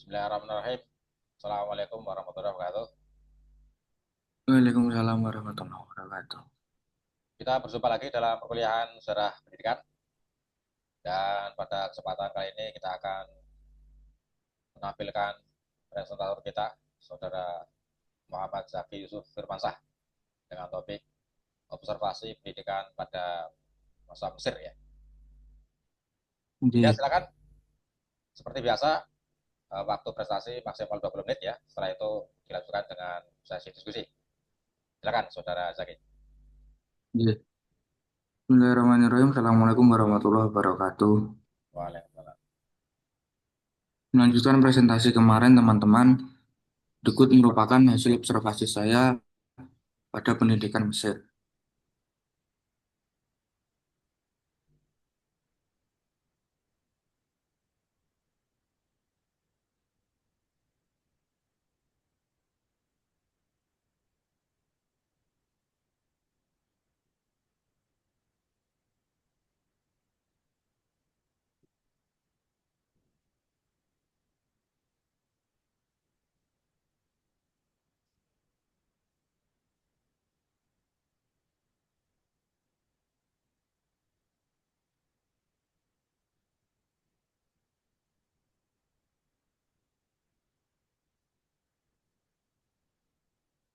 Bismillahirrahmanirrahim. Assalamualaikum warahmatullahi wabarakatuh. Waalaikumsalam warahmatullahi wabarakatuh. Kita berjumpa lagi dalam perkuliahan sejarah pendidikan dan pada kesempatan kali ini kita akan menampilkan presentator kita, Saudara Muhammad Zaki Yusuf Firmansyah dengan topik observasi pendidikan pada masa Mesir ya. Ya, Jadi, silakan. Seperti biasa, waktu prestasi maksimal 20 menit ya. Setelah itu dilanjutkan dengan sesi diskusi. Silakan Saudara Zaki. jadi, Bismillahirrahmanirrahim. Assalamualaikum warahmatullahi wabarakatuh. Waalaikumsalam. Melanjutkan presentasi kemarin, teman-teman, berikut merupakan hasil observasi saya pada pendidikan Mesir.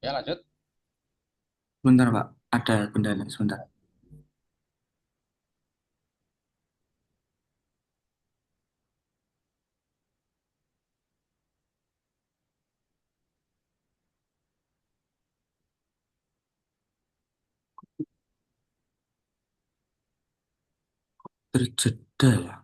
Ya, lanjut. Sebentar, Pak. Ada kendala, sebentar. Terjeda ya.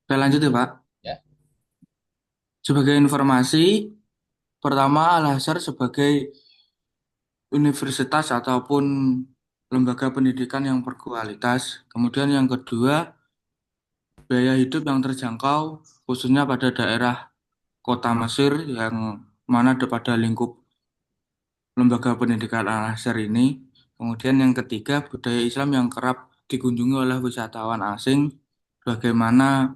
Saya lanjut ya, Pak. Ya. Sebagai informasi, pertama, Al-Azhar sebagai universitas ataupun lembaga pendidikan yang berkualitas. Kemudian yang kedua, biaya hidup yang terjangkau, khususnya pada daerah kota Mesir yang mana ada pada lingkup lembaga pendidikan Al-Azhar ini. Kemudian yang ketiga, budaya Islam yang kerap dikunjungi oleh wisatawan asing, bagaimana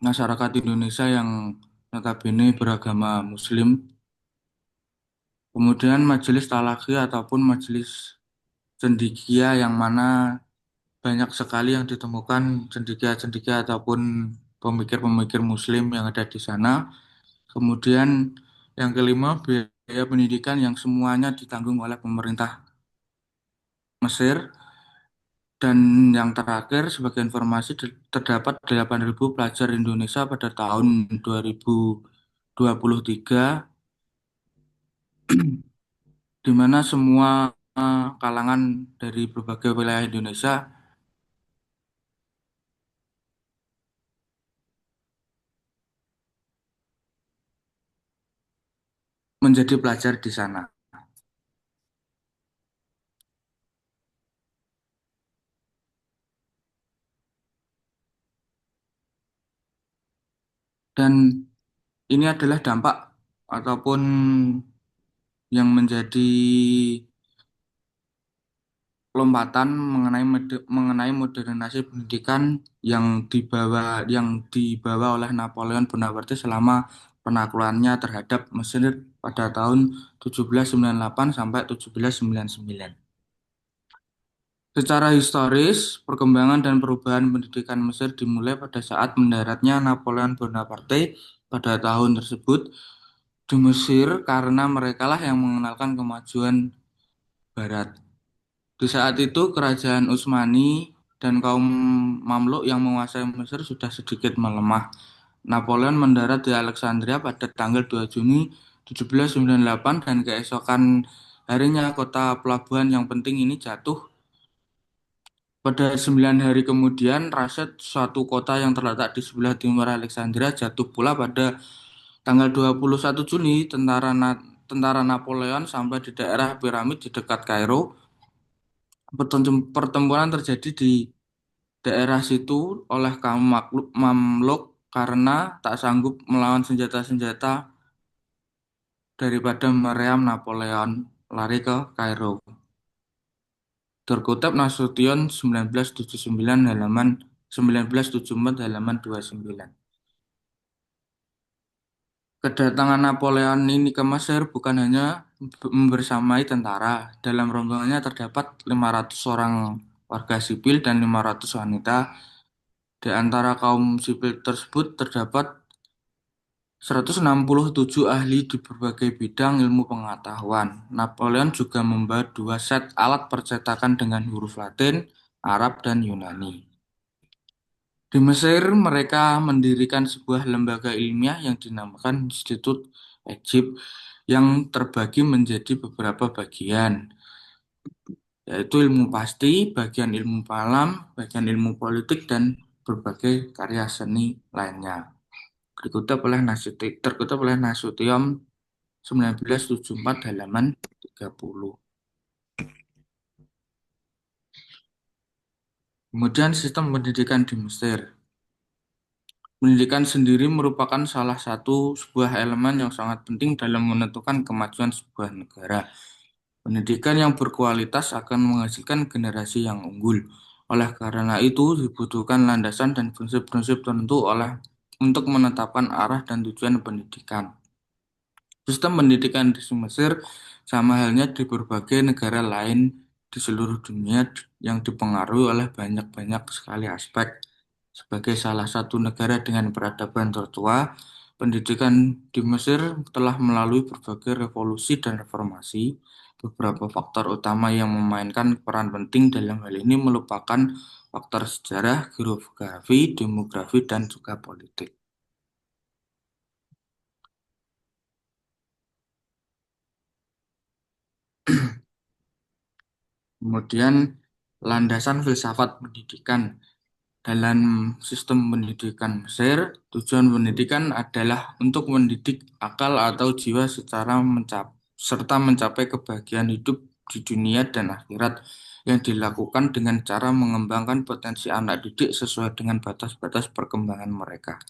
masyarakat Indonesia yang notabene beragama Muslim. Kemudian majelis talaki ataupun majelis cendekia yang mana banyak sekali yang ditemukan cendekia-cendekia ataupun pemikir-pemikir Muslim yang ada di sana. Kemudian yang kelima, biaya pendidikan yang semuanya ditanggung oleh pemerintah Mesir. Dan yang terakhir, sebagai informasi, terdapat 8.000 pelajar Indonesia pada tahun 2023, di mana semua kalangan dari berbagai wilayah Indonesia menjadi pelajar di sana. Dan ini adalah dampak ataupun yang menjadi lompatan mengenai modernisasi pendidikan yang dibawa oleh Napoleon Bonaparte selama penaklukannya terhadap Mesir pada tahun 1798 sampai 1799. Secara historis, perkembangan dan perubahan pendidikan Mesir dimulai pada saat mendaratnya Napoleon Bonaparte pada tahun tersebut di Mesir karena merekalah yang mengenalkan kemajuan Barat. Di saat itu, kerajaan Utsmani dan kaum Mamluk yang menguasai Mesir sudah sedikit melemah. Napoleon mendarat di Alexandria pada tanggal 2 Juni 1798 dan keesokan harinya kota pelabuhan yang penting ini jatuh. Pada 9 hari kemudian, Raset, suatu kota yang terletak di sebelah timur Alexandria, jatuh pula pada tanggal 21 Juni. Tentara Napoleon sampai di daerah piramid di dekat Kairo. Pertempuran terjadi di daerah situ oleh kaum Mamluk karena tak sanggup melawan senjata-senjata daripada meriam Napoleon lari ke Kairo. Terkutip Nasution 1979 halaman 1974 halaman 29. Kedatangan Napoleon ini ke Mesir bukan hanya membersamai tentara. Dalam rombongannya terdapat 500 orang warga sipil dan 500 wanita. Di antara kaum sipil tersebut terdapat 167 ahli di berbagai bidang ilmu pengetahuan. Napoleon juga membawa 2 set alat percetakan dengan huruf Latin, Arab, dan Yunani. Di Mesir, mereka mendirikan sebuah lembaga ilmiah yang dinamakan Institut Egypt yang terbagi menjadi beberapa bagian, yaitu ilmu pasti, bagian ilmu kalam, bagian ilmu politik, dan berbagai karya seni lainnya. Terkutip oleh Nasution 1974 halaman 30. Kemudian sistem pendidikan di Mesir. Pendidikan sendiri merupakan salah satu sebuah elemen yang sangat penting dalam menentukan kemajuan sebuah negara. Pendidikan yang berkualitas akan menghasilkan generasi yang unggul. Oleh karena itu, dibutuhkan landasan dan prinsip-prinsip tertentu untuk menetapkan arah dan tujuan pendidikan. Sistem pendidikan di Mesir sama halnya di berbagai negara lain di seluruh dunia yang dipengaruhi oleh banyak-banyak sekali aspek. Sebagai salah satu negara dengan peradaban tertua, pendidikan di Mesir telah melalui berbagai revolusi dan reformasi. Beberapa faktor utama yang memainkan peran penting dalam hal ini merupakan faktor sejarah, geografi, demografi, dan juga politik. Kemudian, landasan filsafat pendidikan. Dalam sistem pendidikan Mesir, tujuan pendidikan adalah untuk mendidik akal atau jiwa serta mencapai kebahagiaan hidup di dunia dan akhirat yang dilakukan dengan cara mengembangkan potensi anak didik sesuai dengan batas-batas perkembangan mereka.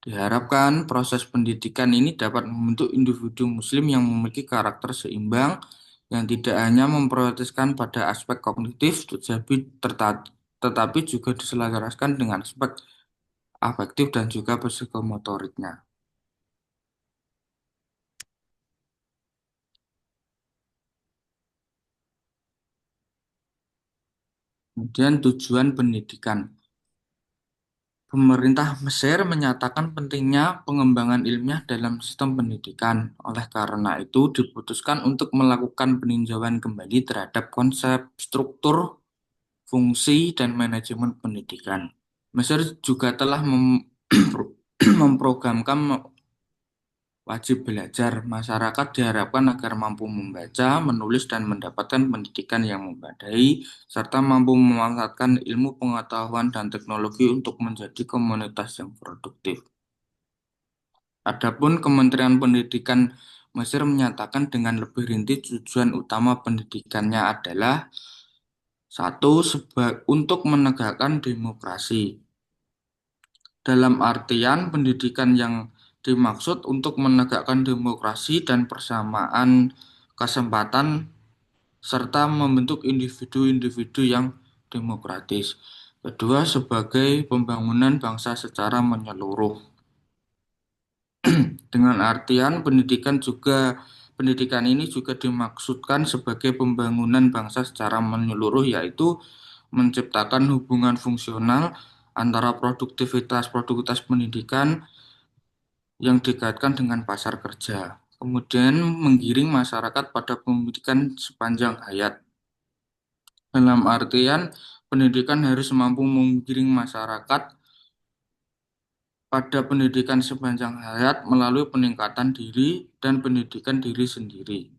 Diharapkan proses pendidikan ini dapat membentuk individu Muslim yang memiliki karakter seimbang, yang tidak hanya memprioritaskan pada aspek kognitif, tetapi juga diselaraskan dengan aspek afektif dan juga psikomotoriknya. Kemudian tujuan pendidikan. Pemerintah Mesir menyatakan pentingnya pengembangan ilmiah dalam sistem pendidikan. Oleh karena itu, diputuskan untuk melakukan peninjauan kembali terhadap konsep, struktur, fungsi, dan manajemen pendidikan. Mesir juga telah memprogramkan wajib belajar. Masyarakat diharapkan agar mampu membaca, menulis, dan mendapatkan pendidikan yang memadai, serta mampu memanfaatkan ilmu pengetahuan dan teknologi untuk menjadi komunitas yang produktif. Adapun Kementerian Pendidikan Mesir menyatakan dengan lebih rinci tujuan utama pendidikannya adalah satu, untuk menegakkan demokrasi. Dalam artian pendidikan yang dimaksud untuk menegakkan demokrasi dan persamaan kesempatan serta membentuk individu-individu yang demokratis. Kedua, sebagai pembangunan bangsa secara menyeluruh. Dengan artian pendidikan ini juga dimaksudkan sebagai pembangunan bangsa secara menyeluruh, yaitu menciptakan hubungan fungsional antara produktivitas pendidikan yang dikaitkan dengan pasar kerja. Kemudian menggiring masyarakat pada pendidikan sepanjang hayat. Dalam artian pendidikan harus mampu menggiring masyarakat pada pendidikan sepanjang hayat melalui peningkatan diri dan pendidikan diri sendiri.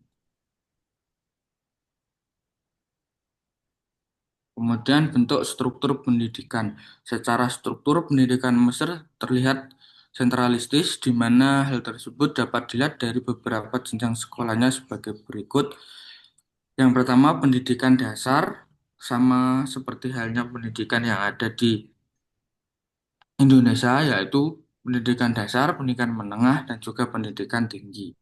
Kemudian bentuk struktur pendidikan. Secara struktur pendidikan Mesir terlihat sentralistis, di mana hal tersebut dapat dilihat dari beberapa jenjang sekolahnya sebagai berikut. Yang pertama, pendidikan dasar, sama seperti halnya pendidikan yang ada di Indonesia, yaitu pendidikan dasar, pendidikan menengah, dan juga pendidikan tinggi.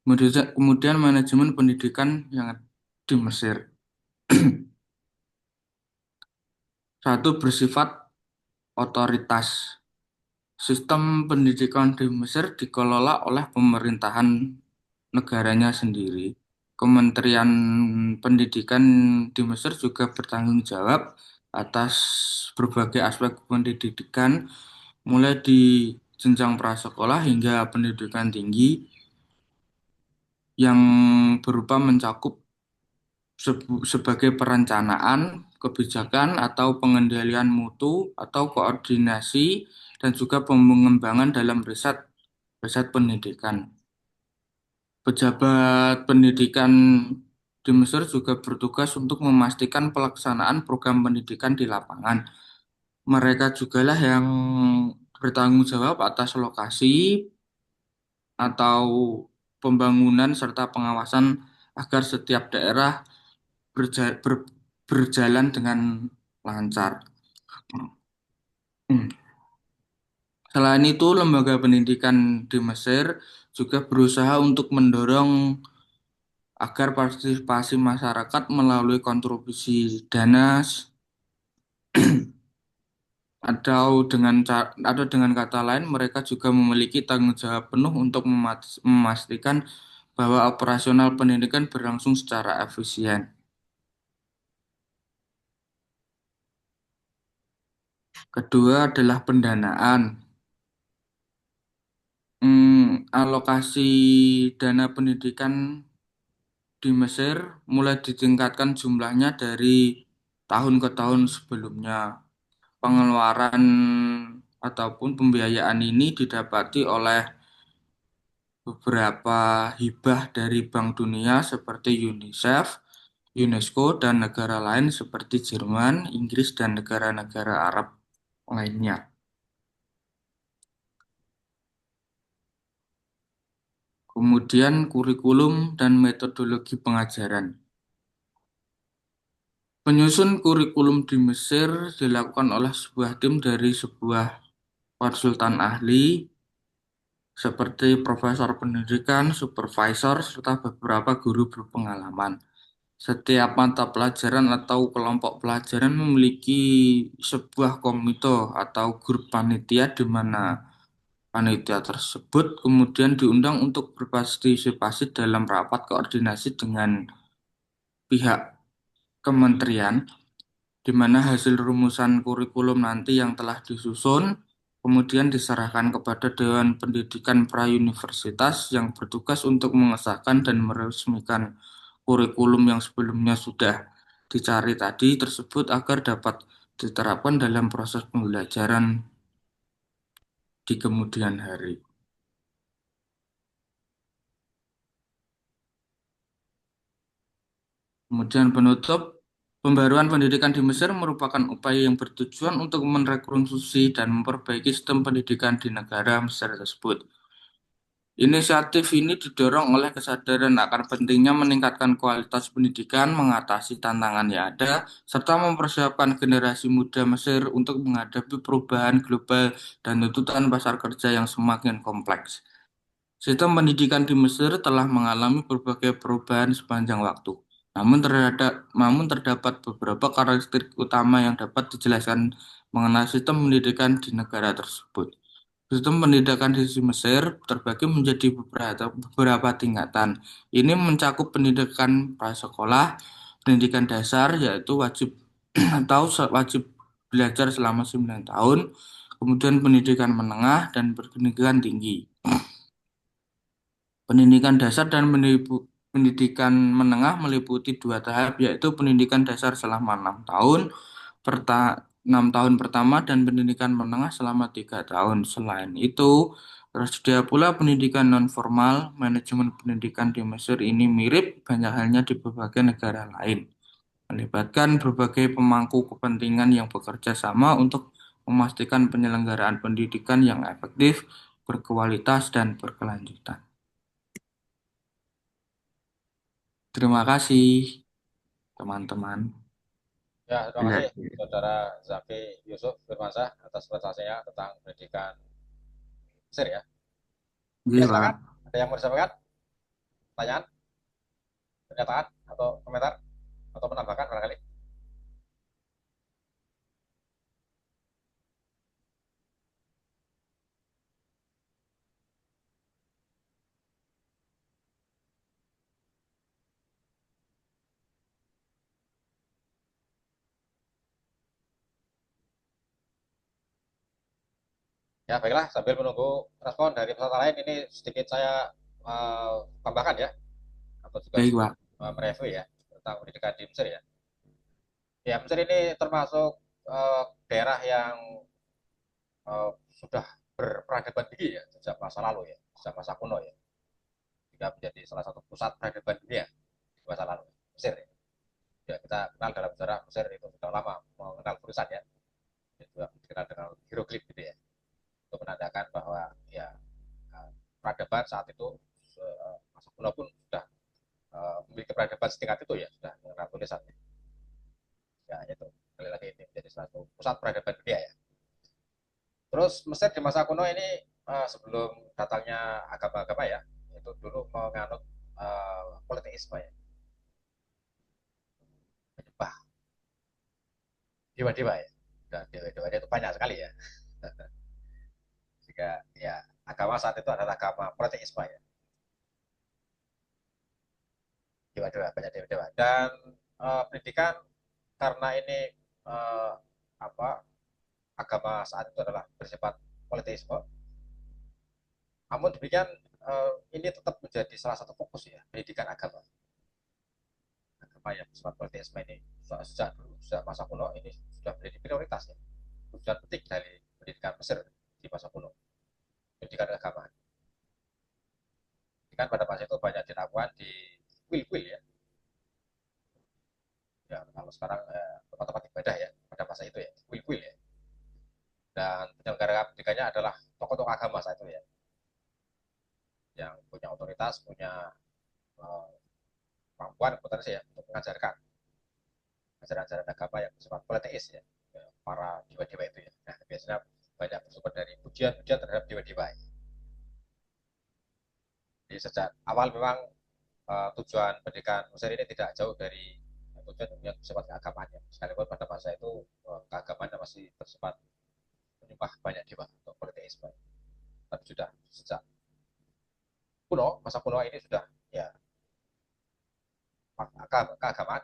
Kemudian manajemen pendidikan yang di Mesir. Satu, bersifat otoritas. Sistem pendidikan di Mesir dikelola oleh pemerintahan negaranya sendiri. Kementerian Pendidikan di Mesir juga bertanggung jawab atas berbagai aspek pendidikan, mulai di jenjang prasekolah hingga pendidikan tinggi yang berupa mencakup sebagai perencanaan, kebijakan atau pengendalian mutu atau koordinasi dan juga pengembangan dalam riset pendidikan. Pejabat pendidikan di Mesir juga bertugas untuk memastikan pelaksanaan program pendidikan di lapangan. Mereka jugalah yang bertanggung jawab atas lokasi atau pembangunan serta pengawasan agar setiap daerah berjalan dengan lancar. Hmm. Selain itu, lembaga pendidikan di Mesir juga berusaha untuk mendorong agar partisipasi masyarakat melalui kontribusi dana atau dengan kata lain mereka juga memiliki tanggung jawab penuh untuk memastikan bahwa operasional pendidikan berlangsung secara efisien. Kedua adalah pendanaan. Alokasi dana pendidikan di Mesir mulai ditingkatkan jumlahnya dari tahun ke tahun sebelumnya. Pengeluaran ataupun pembiayaan ini didapati oleh beberapa hibah dari Bank Dunia seperti UNICEF, UNESCO, dan negara lain seperti Jerman, Inggris, dan negara-negara Arab lainnya. Kemudian kurikulum dan metodologi pengajaran. Penyusun kurikulum di Mesir dilakukan oleh sebuah tim dari sebuah konsultan ahli seperti profesor pendidikan, supervisor, serta beberapa guru berpengalaman. Setiap mata pelajaran atau kelompok pelajaran memiliki sebuah komite atau grup panitia di mana panitia tersebut kemudian diundang untuk berpartisipasi dalam rapat koordinasi dengan pihak kementerian, di mana hasil rumusan kurikulum nanti yang telah disusun kemudian diserahkan kepada Dewan Pendidikan Pra-Universitas yang bertugas untuk mengesahkan dan meresmikan kurikulum yang sebelumnya sudah dicari tadi tersebut agar dapat diterapkan dalam proses pembelajaran di kemudian hari. Kemudian penutup, pembaruan pendidikan di Mesir merupakan upaya yang bertujuan untuk merekonstruksi dan memperbaiki sistem pendidikan di negara Mesir tersebut. Inisiatif ini didorong oleh kesadaran akan pentingnya meningkatkan kualitas pendidikan, mengatasi tantangan yang ada, serta mempersiapkan generasi muda Mesir untuk menghadapi perubahan global dan tuntutan pasar kerja yang semakin kompleks. Sistem pendidikan di Mesir telah mengalami berbagai perubahan sepanjang waktu. Namun terdapat beberapa karakteristik utama yang dapat dijelaskan mengenai sistem pendidikan di negara tersebut. Sistem pendidikan di Mesir terbagi menjadi beberapa tingkatan. Ini mencakup pendidikan prasekolah, pendidikan dasar yaitu wajib atau wajib belajar selama 9 tahun, kemudian pendidikan menengah dan pendidikan tinggi. Pendidikan dasar dan pendidikan menengah meliputi dua tahap, yaitu pendidikan dasar selama 6 tahun, 6 tahun pertama dan pendidikan menengah selama 3 tahun. Selain itu, tersedia pula pendidikan non-formal. Manajemen pendidikan di Mesir ini mirip banyak halnya di berbagai negara lain, melibatkan berbagai pemangku kepentingan yang bekerja sama untuk memastikan penyelenggaraan pendidikan yang efektif, berkualitas, dan berkelanjutan. Terima kasih, teman-teman. Ya, terima Iya, kasih Saudara Zaki Yusuf Firmansyah atas prestasinya tentang pendidikan Mesir ya. Ya, iya, silakan. Pak. Ada yang mau disampaikan? Pertanyaan, pernyataan, atau komentar, atau menambahkan barangkali? Ya, baiklah. Sambil menunggu respon dari peserta lain, ini sedikit saya tambahkan ya, atau juga Baik, Pak. mereview ya tentang pendidikan di Mesir ya. Ya, Mesir ini termasuk daerah yang sudah berperadaban tinggi ya sejak masa lalu ya, sejak masa kuno ya, hingga menjadi salah satu pusat peradaban dunia di masa lalu. Mesir ya. Ya, kita kenal dalam sejarah Mesir itu sudah lama mengenal tulisan ya, itu juga dikenal dengan hieroglif gitu ya, untuk menandakan bahwa ya peradaban saat itu masa kuno pun sudah memiliki peradaban setingkat itu ya, sudah mengenal tulisan ya, itu kali lagi ini menjadi salah satu pusat peradaban dunia ya. Terus Mesir di masa kuno ini sebelum datangnya agama-agama ya, itu dulu menganut politeisme ya, menyembah dewa-dewa ya, dan dewa-dewa itu banyak sekali ya. Jika ya agama saat itu adalah agama politeisme ya, dewa-dewa, banyak dewa-dewa. Dan pendidikan karena ini uh, apa agama saat itu adalah bersifat politeisme, namun demikian ini tetap menjadi salah satu fokus ya pendidikan agama. Agama yang bersifat politeisme ini sejak dulu, sejak masa kuno ini sudah menjadi prioritas ya, tujuan penting dari pendidikan Mesir di masa kuno, pendidikan agama. Kan pada masa itu banyak dilakukan di kuil-kuil ya. Ya kalau sekarang tempat-tempat ibadah ya, pada masa itu ya kuil-kuil ya. Dan penyelenggara pendidikannya adalah tokoh-tokoh agama saat itu ya, yang punya otoritas, punya uh, kemampuan potensi ya untuk mengajarkan ajaran-ajaran agama yang bersifat politeis ya, para dewa-dewa itu ya. Nah, biasanya banyak bersumber dari pujian-pujian terhadap dewa-dewa ya. Jadi sejak awal memang tujuan pendidikan Mesir ini tidak jauh dari tujuan yang bersifat keagamaan ya. Sekalipun pada masa itu keagamaan masih bersifat menyembah banyak dewa atau politeisme. Tapi sudah sejak kuno, masa kuno ini sudah ya keagamaan,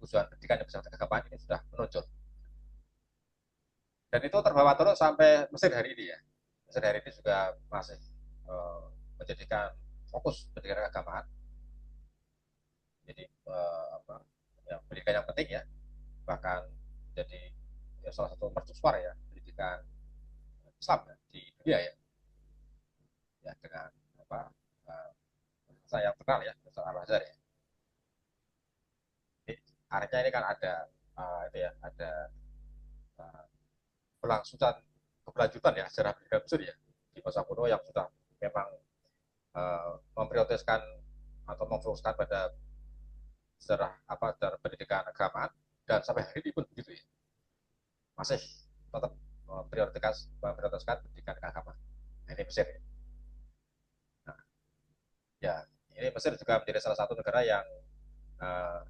tujuan pendidikan yang bersifat keagamaan ini sudah menonjol. Dan itu terbawa terus sampai Mesir hari ini ya. Mesir hari ini juga masih menjadikan fokus pendidikan keagamaan. Jadi ya, pendidikan yang penting ya, bahkan jadi ya, salah satu mercusuar ya pendidikan Islam ya, di dunia ya, ya dengan apa saya kenal ya Ustaz Al Azhar ya. Jadi, artinya ini kan ada itu ya, ada uh, berlangsungan keberlanjutan ya sejarah pendidikan Mesir ya di masa kuno yang sudah memang memprioritaskan atau memfokuskan pada sejarah sejarah pendidikan keagamaan, dan sampai hari ini pun begitu ya, masih tetap memprioritaskan pendidikan keagamaan. Nah, ini Mesir ya. Nah, ya ini Mesir juga menjadi salah satu negara yang uh,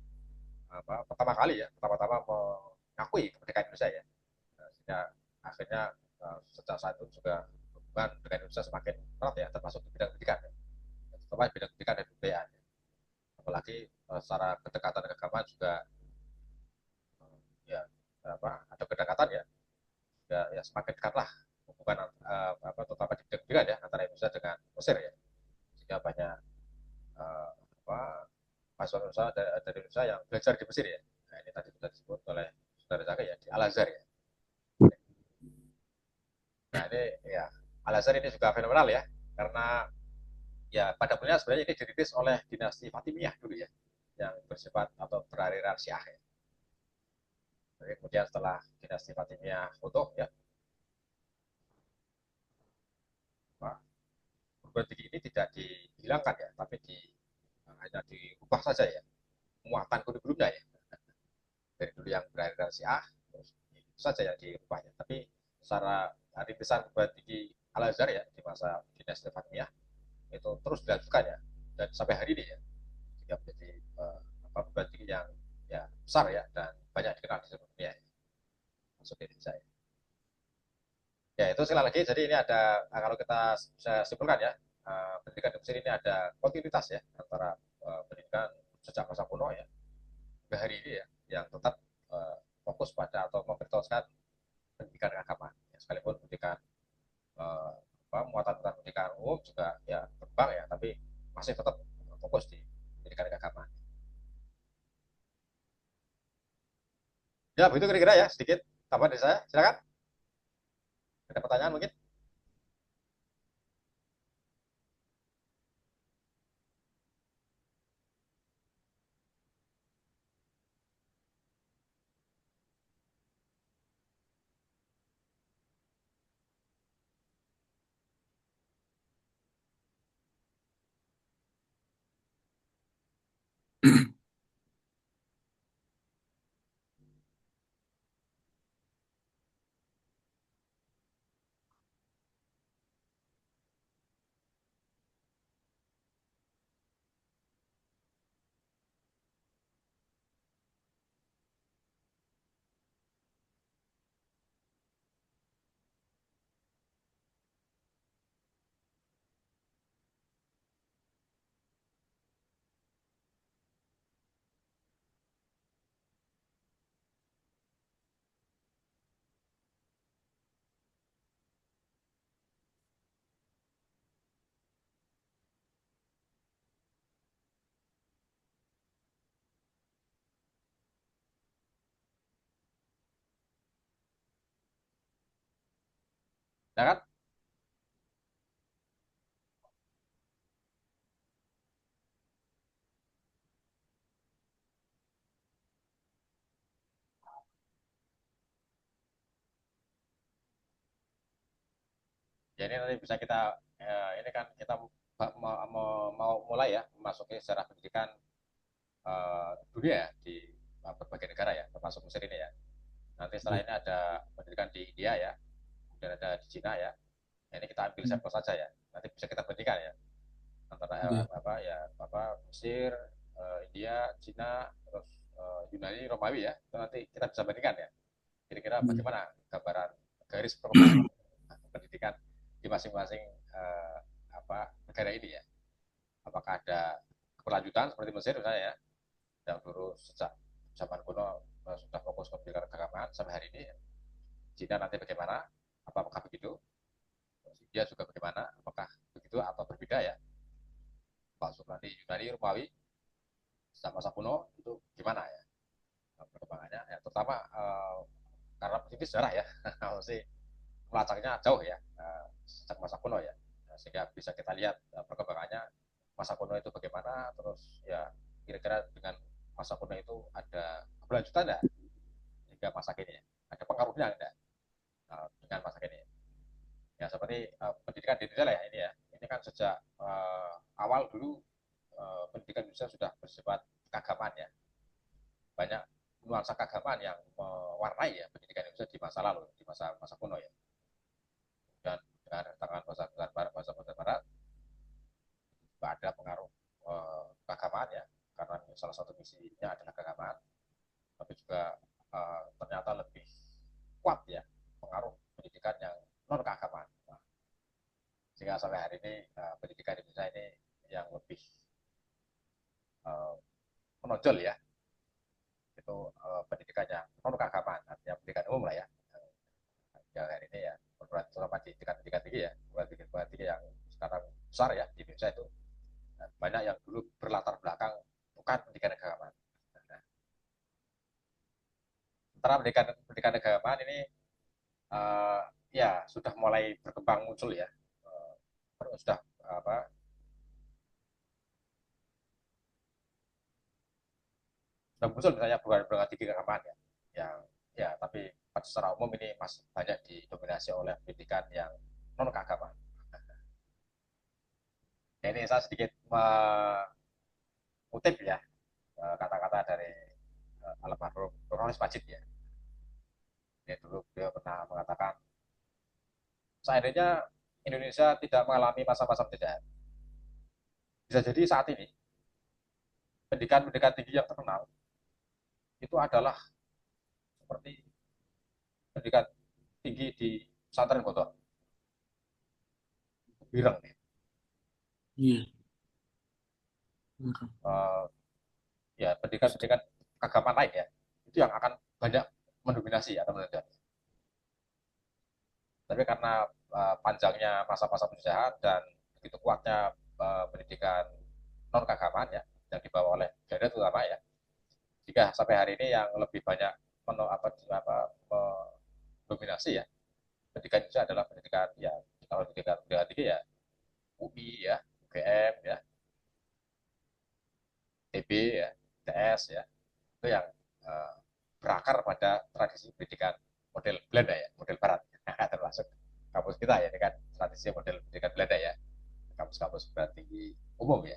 pertama kali ya, pertama-tama mengakui kemerdekaan Indonesia ya. Sehingga akhirnya sejak saat itu juga hubungan dengan Indonesia semakin erat ya, termasuk di bidang pendidikan ya, terutama bidang pendidikan dan budaya ya. Apalagi secara kedekatan keagamaan juga ya ada kedekatan ya, ya semakin dekatlah hubungan terutama di bidang pendidikan ya antara Indonesia dengan Mesir ya, sehingga banyak uh, apa mahasiswa Indonesia dari Indonesia yang belajar di Mesir ya. Nah, ini tadi sudah disebut oleh saudara Zaka ya, di Al Azhar ya. Al-Azhar ini juga fenomenal ya, karena ya pada mulanya sebenarnya ini dirintis oleh dinasti Fatimiyah dulu ya, yang bersifat atau beraliran Syiah ya. Jadi kemudian setelah dinasti Fatimiyah runtuh ya, perguruan tinggi ini tidak dihilangkan ya, tapi hanya diubah saja ya, muatan kurikulumnya ya. Dari dulu yang beraliran Syiah, terus itu saja yang diubahnya. Tapi secara rintisan perguruan tinggi Al-Azhar ya di masa dinasti Fatimiyah itu terus dilanjutkan ya, dan sampai hari ini ya, jika menjadi perguruan tinggi yang ya besar ya dan banyak dikenal di seluruh dunia ya, masuk di Indonesia ya. Ya itu sekali lagi, jadi ini ada kalau kita bisa simpulkan ya, pendidikan di Mesir ini ada kontinuitas ya antara pendidikan sejak masa kuno ya ke hari ini ya, yang tetap fokus pada atau mempertahankan pendidikan agama ya, sekalipun pendidikan uh, muatan-muatan pendidikan umum juga ya berkembang ya, tapi masih tetap fokus di pendidikan agama. Ya begitu kira-kira ya, sedikit tambahan dari saya, silakan ada pertanyaan mungkin. Ya kan. Ya ini nanti bisa kita ini kan kita mau mulai ya memasuki sejarah pendidikan dunia ya, di berbagai negara ya, termasuk Mesir ini ya. Nanti setelah ini ada pendidikan di India ya, kemudian ada di Cina ya. Nah, ini kita ambil sampel saja ya. Nanti bisa kita bandingkan ya antara Oke. Mesir, India, Cina, terus Yunani, Romawi ya. Itu nanti kita bisa bandingkan ya. Kira-kira bagaimana gambaran garis perkembangan pendidikan di masing-masing negara ini ya. Apakah ada keberlanjutan seperti Mesir misalnya ya, yang dulu sejak zaman kuno sudah fokus ke pendidikan keagamaan sampai hari ini. Cina nanti bagaimana? Apakah begitu? India juga bagaimana? Apakah begitu atau berbeda ya? Masuk nanti Yunani, Romawi, sejak masa kuno itu gimana ya perkembangannya? Ya, terutama karena ini sejarah ya, sih melacaknya jauh ya sejak masa kuno ya, sehingga bisa kita lihat perkembangannya masa kuno itu bagaimana, terus ya kira-kira dengan masa kuno itu ada keberlanjutan enggak hingga masa kini ya? Ada pengaruhnya enggak dengan masa kini? Ya seperti pendidikan di Indonesia lah ya ini ya. Ini kan sejak awal dulu pendidikan Indonesia sudah bersifat keagamaan ya. Banyak nuansa keagamaan yang mewarnai ya pendidikan Indonesia di masa lalu, di masa masa kuno ya. Dan dengan tangan bahasa barat ada pengaruh keagamaan ya, karena salah satu misinya adalah keagamaan, tapi juga ternyata lebih kuat ya pengaruh pendidikan yang non keagamaan. Sehingga sampai hari ini pendidikan di Indonesia ini yang lebih uh, menonjol ya, itu pendidikan yang non keagamaan, artinya pendidikan umum lah ya. Yang hari ini ya terutama di tingkat tinggi ya, perguruan tinggi yang sekarang besar ya di Indonesia itu banyak yang dulu berlatar belakang bukan pendidikan keagamaan. Nah, sementara pendidikan pendidikan keagamaan ini ya sudah mulai berkembang muncul ya sudah apa sudah muncul misalnya perguruan tinggi keagamaan ya, yang ya tapi secara umum ini masih banyak didominasi oleh pendidikan yang non keagamaan. Ya, ini saya sedikit mengutip ya kata-kata dari almarhum Nurholis Majid ya. Dia dulu beliau pernah mengatakan, seandainya Indonesia tidak mengalami masa-masa penjajahan, bisa jadi saat ini pendidikan-pendidikan tinggi yang terkenal itu adalah seperti pendidikan tinggi di pesantren Gontor, Bireng nih. Iya, betul. Ya pendidikan-pendidikan keagamaan lain ya, itu yang akan banyak mendominasi atau menonjol. Tapi karena panjangnya masa-masa penjajahan dan begitu kuatnya pendidikan non keagamaan ya, yang dibawa oleh Belanda terutama ya, jika sampai hari ini yang lebih banyak mendominasi ya pendidikan Indonesia adalah pendidikan ya, kalau pendidikan tinggi ya UI ya, UGM ya, TB ya, TS ya, itu yang uh, berakar pada tradisi pendidikan model Belanda ya, model Barat termasuk kampus kita ya dengan tradisi model pendidikan Belanda ya, kampus-kampus tinggi umum ya,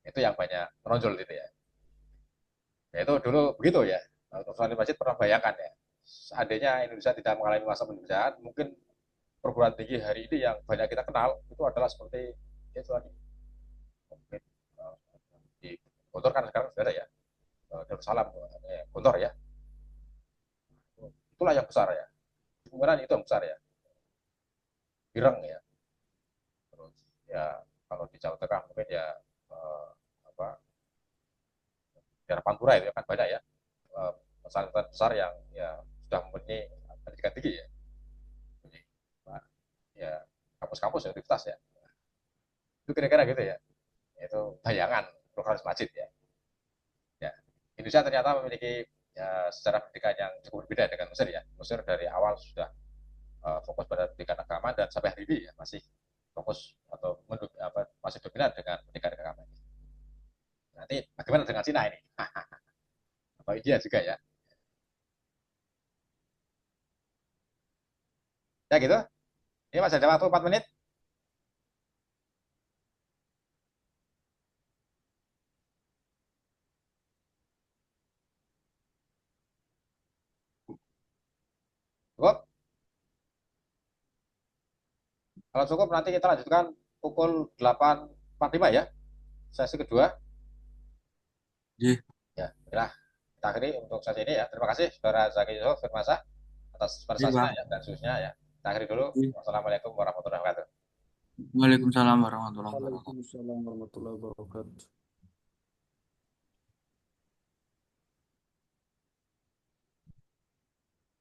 itu yang banyak menonjol gitu ya. Ya itu dulu begitu ya. Untuk Sultan Majid pernah bayangkan ya, seandainya Indonesia tidak mengalami masa penjajahan, mungkin perguruan tinggi hari ini yang banyak kita kenal itu adalah seperti itu tadi, mungkin di Gontor kan sekarang sudah ada ya, Darussalam Gontor ya, itulah yang besar ya, kemungkinan itu yang besar ya, Bireng ya, terus ya kalau di Jawa Tengah mungkin ya eh, apa daerah Pantura itu kan banyak ya, pesantren besar yang ya sudah mempunyai pendidikan tinggi ya, ya kampus-kampus universitas ya, itu kira-kira gitu ya, itu bayangan Nurholis Majid ya. Ya, Indonesia ternyata memiliki ya, sejarah pendidikan yang cukup berbeda dengan Mesir ya. Mesir dari awal sudah fokus pada pendidikan agama dan sampai hari ini ya masih fokus atau masih dominan dengan pendidikan agama. Nanti bagaimana dengan Cina ini? Atau India juga ya? Ya gitu. Ini masih ada waktu 4 menit. Cukup. Kalau cukup nanti kita lanjutkan pukul 8.45 ya. Sesi kedua. Iya, Ya, inilah kita akhiri untuk sesi ini ya. Terima kasih Saudara Zaki Yusuf Firmasa atas iya, prestasinya Bang. ya dan khususnya ya. Kita akhiri dulu. Iya. Wassalamualaikum warahmatullahi wabarakatuh. Waalaikumsalam warahmatullahi wabarakatuh. Waalaikumsalam warahmatullahi wabarakatuh.